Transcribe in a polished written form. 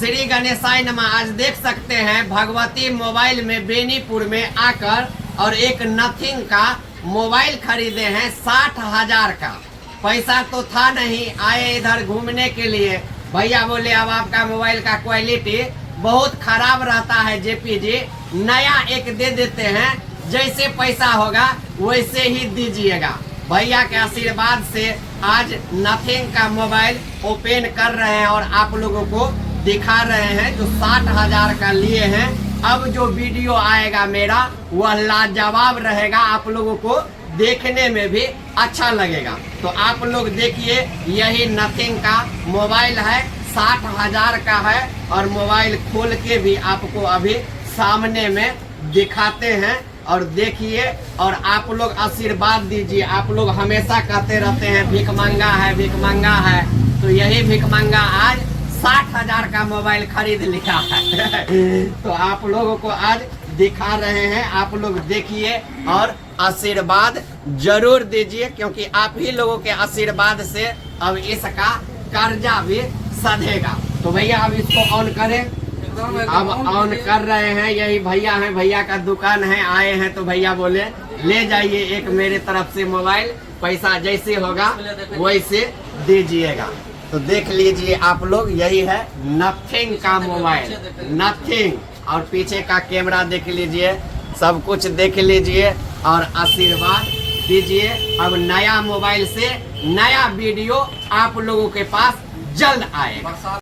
श्री गणेशाय नमः। आज देख सकते हैं भगवती मोबाइल में बेनीपुर में आकर और एक नथिंग का मोबाइल खरीदे हैं 60,000 का। पैसा तो था नहीं, आए इधर घूमने के लिए। भैया बोले अब आपका मोबाइल का क्वालिटी बहुत खराब रहता है जेपी जी, नया एक दे देते हैं, जैसे पैसा होगा वैसे ही दीजिएगा। भैया के आशीर्वाद से आज नथिंग का मोबाइल ओपन कर रहे हैं और आप लोगों को दिखा रहे हैं जो 60,000 का लिए हैं। अब जो वीडियो आएगा मेरा वह लाजवाब रहेगा, आप लोगों को देखने में भी अच्छा लगेगा। तो आप लोग देखिए, यही नथिंग का मोबाइल है, 60,000 का है और मोबाइल खोल के भी आपको अभी सामने में दिखाते हैं और देखिए और आप लोग आशीर्वाद दीजिए। आप लोग हमेशा कहते रहते हैं भीख मंगा है, भीख मंगा है, तो यही भीख मंगा आज 60,000 का मोबाइल खरीद लिया है। तो आप लोगों को आज दिखा रहे हैं, आप लोग देखिए और आशीर्वाद जरूर दीजिए, क्योंकि आप ही लोगों के आशीर्वाद से अब इसका कर्जा भी सधेगा। तो भैया अब इसको ऑन करें, अब ऑन कर रहे हैं। यही भैया हैं, भैया का दुकान है, आए हैं तो भैया बोले ले जाइए एक मेरे तरफ से मोबाइल, पैसा जैसे होगा वैसे दीजिएगा। तो देख लीजिए आप लोग, यही है नथिंग का मोबाइल, नथिंग। और पीछे का कैमरा देख लीजिए, सब कुछ देख लीजिए और आशीर्वाद दीजिए। अब नया मोबाइल से नया वीडियो आप लोगों के पास जल्द आएगा।